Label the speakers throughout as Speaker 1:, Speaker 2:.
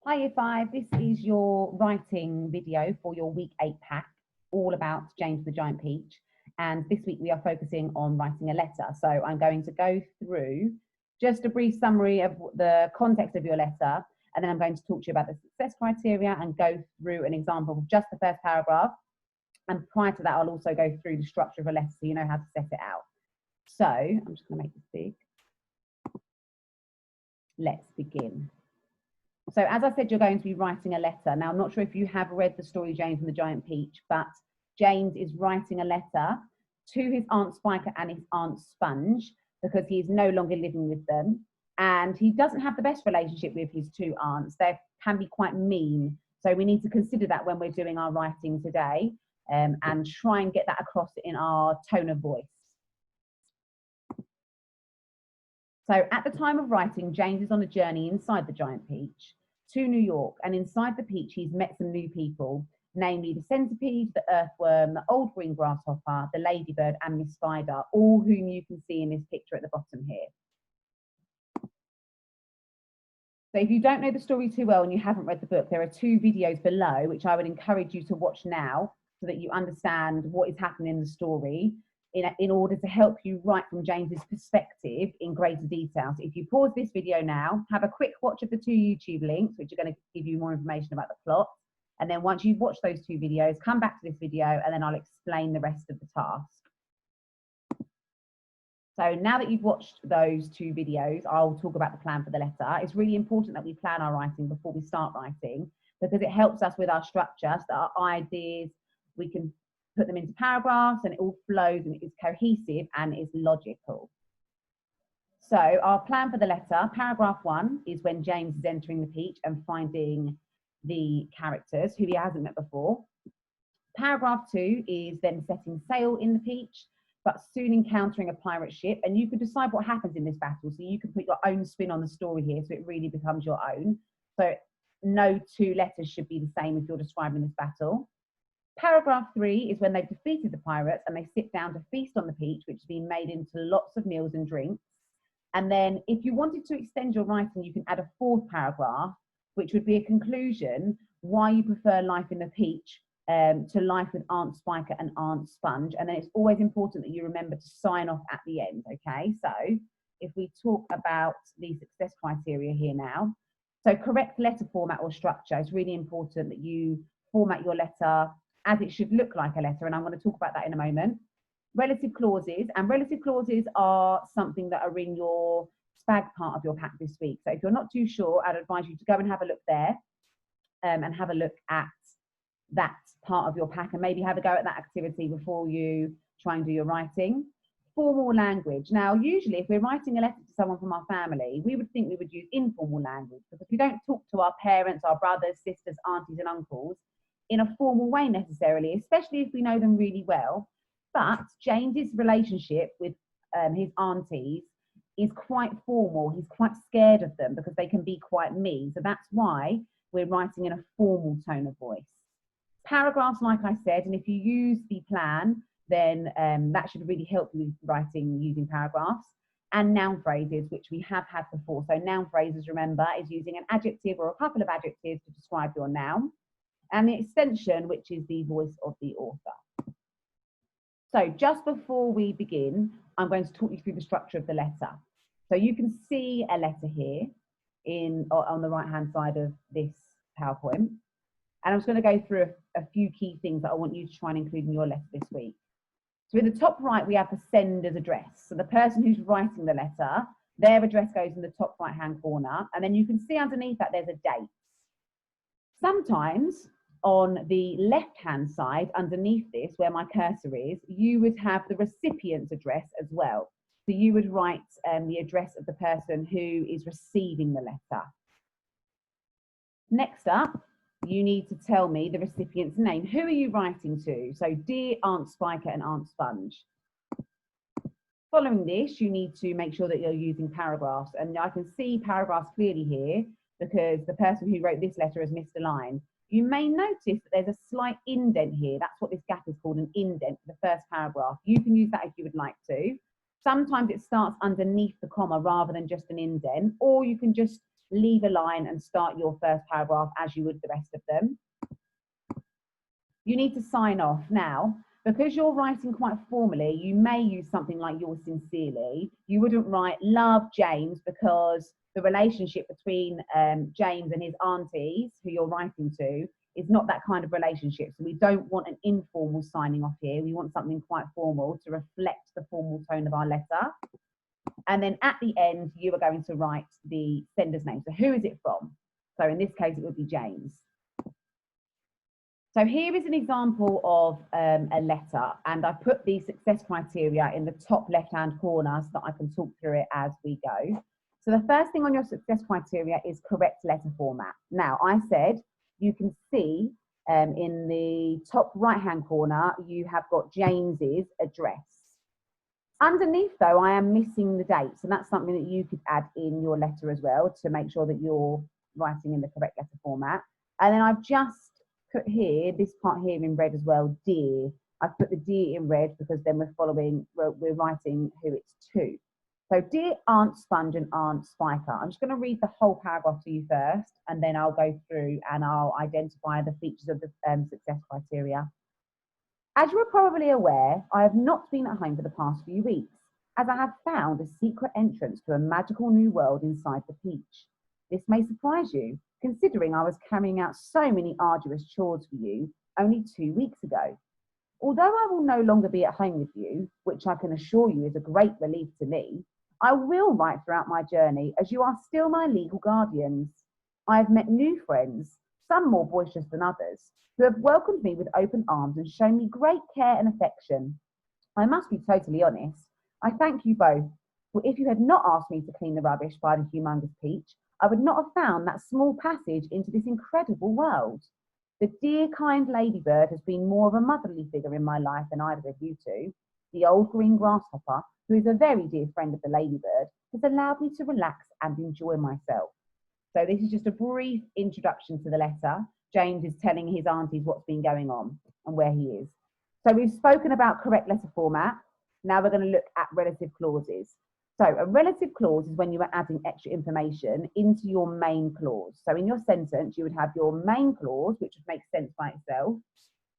Speaker 1: Hi Year 5, this is your writing video for your week 8 pack, all about James the Giant Peach. And this week we are focusing on writing a letter. So I'm going to go through just a brief summary of the context of your letter, and then I'm going to talk to you about the success criteria and go through an example of just the first paragraph. And prior to that, I'll also go through the structure of a letter so you know how to set it out. So I'm just going to make this big. Let's begin. So as I said, you're going to be writing a letter. Now, I'm not sure if you have read the story James and the Giant Peach, but James is writing a letter to his Aunt Spiker and his Aunt Sponge because he is no longer living with them. And he doesn't have the best relationship with his two aunts. They can be quite mean. So we need to consider that when we're doing our writing today, and try and get that across in our tone of voice. So at the time of writing, James is on a journey inside the Giant Peach to New York, and inside the peach he's met some new people, namely the centipede, the earthworm, the old green grasshopper, the ladybird and Miss Spider, all whom you can see in this picture at the bottom here. So if you don't know the story too well and you haven't read the book, there are two videos below which I would encourage you to watch now so that you understand what is happening in the story, in order to help you write from James's perspective in greater detail. So if you pause this video now, have a quick watch of the two YouTube links, which are going to give you more information about the plot. And then once you've watched those two videos, come back to this video and then I'll explain the rest of the task. So now that you've watched those two videos, I'll talk about the plan for the letter. It's really important that we plan our writing before we start writing, because it helps us with our structure, so that our ideas, we can put them into paragraphs and it all flows and is cohesive and is logical. So our plan for the letter, paragraph 1 is when James is entering the peach and finding the characters who he hasn't met before. Paragraph 2 is then setting sail in the peach, but soon encountering a pirate ship, and you can decide what happens in this battle. So you can put your own spin on the story here, so it really becomes your own. So no two letters should be the same if you're describing this battle. Paragraph 3 is when they've defeated the pirates and they sit down to feast on the peach, which has been made into lots of meals and drinks. And then if you wanted to extend your writing, you can add a 4th paragraph, which would be a conclusion why you prefer life in the peach to life with Aunt Spiker and Aunt Sponge. And then it's always important that you remember to sign off at the end, okay? So if we talk about the success criteria here now, so correct letter format or structure, it's really important that you format your letter as it should look like a letter, and I'm going to talk about that in a moment. Relative clauses, and relative clauses are something that are in your SPAG part of your pack this week. So if you're not too sure, I'd advise you to go and have a look there and have a look at that part of your pack and maybe have a go at that activity before you try and do your writing. Formal language. Now, usually if we're writing a letter to someone from our family, we would think we would use informal language, because we don't talk to our parents, our brothers, sisters, aunties and uncles in a formal way necessarily, especially if we know them really well. But James's relationship with his aunties is quite formal. He's quite scared of them because they can be quite mean. So that's why we're writing in a formal tone of voice. Paragraphs, like I said, and if you use the plan, then that should really help you with writing using paragraphs. And noun phrases, which we have had before. So noun phrases, remember, is using an adjective or a couple of adjectives to describe your noun. And the extension, which is the voice of the author. So just before we begin, I'm going to talk you through the structure of the letter. So you can see a letter here on the right-hand side of this PowerPoint. And I'm just going to go through a few key things that I want you to try and include in your letter this week. So in the top right, we have the sender's address. So the person who's writing the letter, their address goes in the top right-hand corner. And then you can see underneath that there's a date. Sometimes on the left-hand side, underneath this, where my cursor is, you would have the recipient's address as well. So you would write the address of the person who is receiving the letter. Next up, you need to tell me the recipient's name. Who are you writing to? So, dear Aunt Spiker and Aunt Sponge. Following this, you need to make sure that you're using paragraphs. And I can see paragraphs clearly here because the person who wrote this letter has missed a line. You may notice that there's a slight indent here. That's what this gap is called, an indent for the first paragraph. You can use that if you would like to. Sometimes it starts underneath the comma rather than just an indent, or you can just leave a line and start your first paragraph as you would the rest of them. You need to sign off. Now, because you're writing quite formally, you may use something like yours sincerely. You wouldn't write love James, because the relationship between James and his aunties, who you're writing to, is not that kind of relationship. So we don't want an informal signing off here. We want something quite formal to reflect the formal tone of our letter. And then at the end, you are going to write the sender's name. So who is it from? So in this case, it would be James. So here is an example of a letter, and I put the success criteria in the top left-hand corner so that I can talk through it as we go. So the first thing on your success criteria is correct letter format. Now, I said you can see in the top right-hand corner, you have got James's address. Underneath, though, I am missing the dates, and that's something that you could add in your letter as well to make sure that you're writing in the correct letter format. And then I've just put here, this part here in red as well, dear. I've put the dear in red because then we're writing who it's to. So dear Aunt Sponge and Aunt Spiker. I'm just going to read the whole paragraph to you first, and then I'll go through and I'll identify the features of the success criteria. As you are probably aware, I have not been at home for the past few weeks, as I have found a secret entrance to a magical new world inside the peach. This may surprise you, considering I was carrying out so many arduous chores for you only 2 weeks ago. Although I will no longer be at home with you, which I can assure you is a great relief to me, I will write throughout my journey, as you are still my legal guardians. I have met new friends, some more boisterous than others, who have welcomed me with open arms and shown me great care and affection. I must be totally honest, I thank you both, for if you had not asked me to clean the rubbish by the humongous peach, I would not have found that small passage into this incredible world. The dear, kind ladybird has been more of a motherly figure in my life than either of you two. The old green grasshopper, who is a very dear friend of the ladybird, has allowed me to relax and enjoy myself. So this is just a brief introduction to the letter. James is telling his aunties what's been going on and where he is. So we've spoken about correct letter format. Now we're going to look at relative clauses. So a relative clause is when you are adding extra information into your main clause. So in your sentence, you would have your main clause, which would make sense by itself.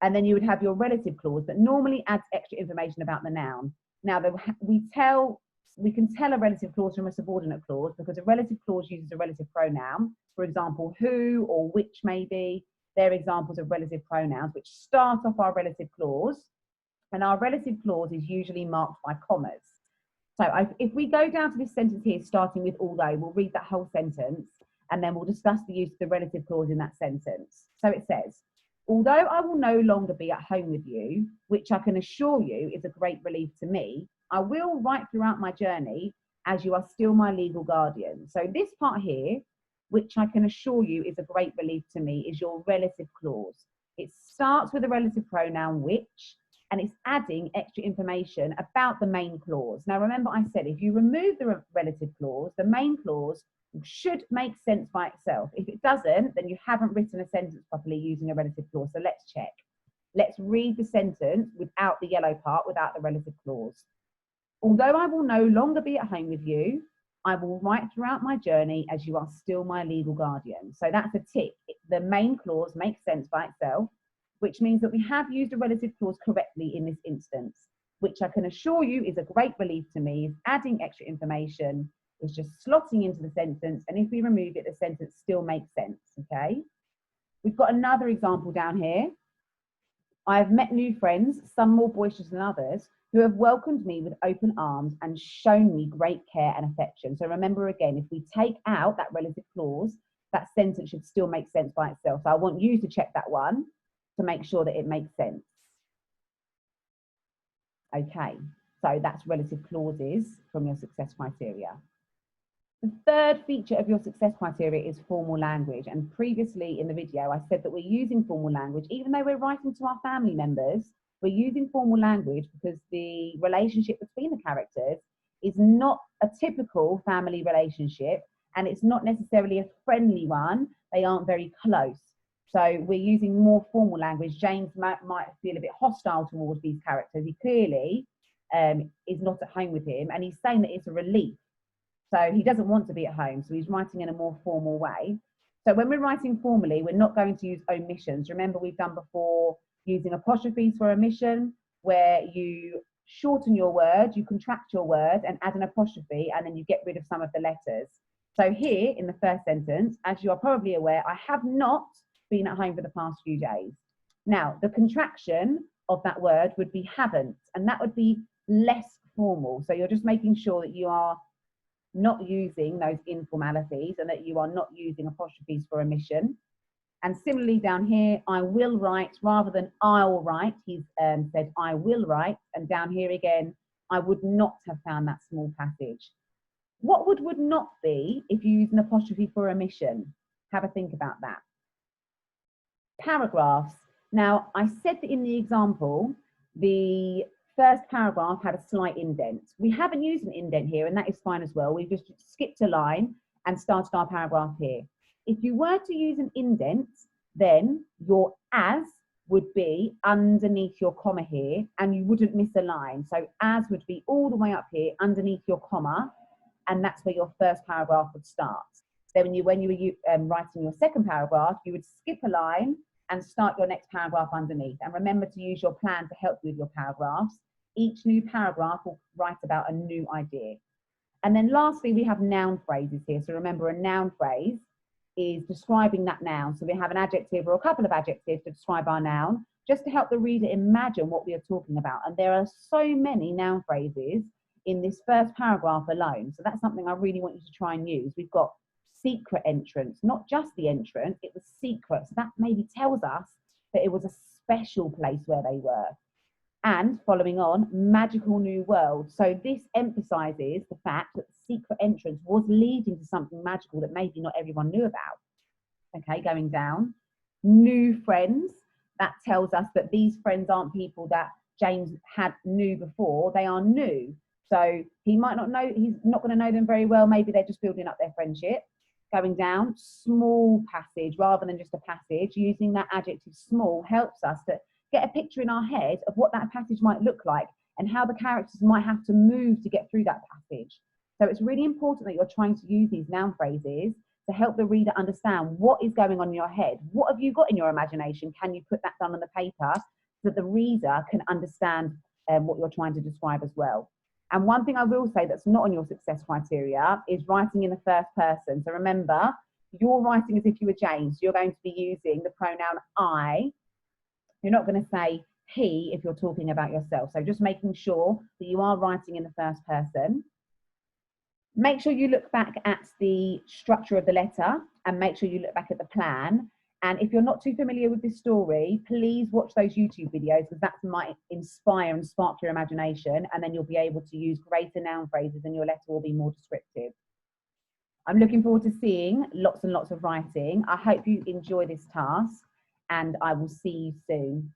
Speaker 1: And then you would have your relative clause that normally adds extra information about the noun. Now, we can tell a relative clause from a subordinate clause because a relative clause uses a relative pronoun. For example, who or which maybe. They're examples of relative pronouns which start off our relative clause. And our relative clause is usually marked by commas. So if we go down to this sentence here, starting with although, we'll read that whole sentence and then we'll discuss the use of the relative clause in that sentence. So it says, although I will no longer be at home with you, which I can assure you is a great relief to me, I will write throughout my journey as you are still my legal guardian. So this part here, which I can assure you is a great relief to me, is your relative clause. It starts with a relative pronoun which, and it's adding extra information about the main clause. Now, remember I said, if you remove the relative clause, the main clause should make sense by itself. If it doesn't, then you haven't written a sentence properly using a relative clause. So let's check. Let's read the sentence without the yellow part, without the relative clause. Although I will no longer be at home with you, I will write throughout my journey as you are still my legal guardian. So that's a tick. The main clause makes sense by itself, which means that we have used a relative clause correctly in this instance, which I can assure you is a great relief to me, is adding extra information, is just slotting into the sentence, and if we remove it, the sentence still makes sense, okay? We've got another example down here. I have met new friends, some more boisterous than others, who have welcomed me with open arms and shown me great care and affection. So remember again, if we take out that relative clause, that sentence should still make sense by itself. So I want you to check that one to make sure that it makes sense. Okay, so that's relative clauses from your success criteria. The third feature of your success criteria is formal language. And previously in the video, I said that we're using formal language, even though we're writing to our family members, we're using formal language because the relationship between the characters is not a typical family relationship, and it's not necessarily a friendly one. They aren't very close. So we're using more formal language. James might feel a bit hostile towards these characters. He clearly is not at home with him, and he's saying that it's a relief. So he doesn't want to be at home. So he's writing in a more formal way. So when we're writing formally, we're not going to use omissions. Remember, we've done before using apostrophes for omission, where you shorten your word, you contract your word and add an apostrophe, and then you get rid of some of the letters. So here in the first sentence, as you are probably aware, I have not been at home for the past few days. Now, the contraction of that word would be haven't, and that would be less formal. So you're just making sure that you are not using those informalities and that you are not using apostrophes for omission. And similarly down here, I will write rather than I'll write. He's said I will write. And down here again, I would not have found that small passage. What would not be if you use an apostrophe for omission? Have a think about that. Paragraphs. Now, I said that in the example, the first paragraph had a slight indent. We haven't used an indent here, and that is fine as well. We've just skipped a line and started our paragraph here. If you were to use an indent, then your as would be underneath your comma here, and you wouldn't miss a line. So as would be all the way up here underneath your comma, and that's where your first paragraph would start. Then when you were writing your second paragraph, you would skip a line and start your next paragraph underneath. And remember to use your plan to help you with your paragraphs. Each new paragraph will write about a new idea. And then lastly, we have noun phrases here. So remember, a noun phrase is describing that noun. So we have an adjective or a couple of adjectives to describe our noun, just to help the reader imagine what we are talking about. And there are so many noun phrases in this first paragraph alone. So that's something I really want you to try and use. We've got secret entrance, not just the entrance, it was secret. So that maybe tells us that it was a special place where they were. And following on, magical new world. So this emphasizes the fact that the secret entrance was leading to something magical that maybe not everyone knew about. Okay, going down. New friends. That tells us that these friends aren't people that James knew before. They are new. So he might not know, he's not going to know them very well. Maybe they're just building up their friendship. Going down, small passage rather than just a passage. Using that adjective small helps us to get a picture in our head of what that passage might look like and how the characters might have to move to get through that passage. So it's really important that you're trying to use these noun phrases to help the reader understand what is going on in your head. What have you got in your imagination? Can you put that down on the paper so that the reader can understand what you're trying to describe as well? And one thing I will say that's not on your success criteria is writing in the first person. So remember, you're writing as if you were James. You're going to be using the pronoun I. You're not going to say he if you're talking about yourself. So just making sure that you are writing in the first person. Make sure you look back at the structure of the letter and make sure you look back at the plan. And if you're not too familiar with this story, please watch those YouTube videos because that might inspire and spark your imagination, and then you'll be able to use greater noun phrases and your letter will be more descriptive. I'm looking forward to seeing lots and lots of writing. I hope you enjoy this task and I will see you soon.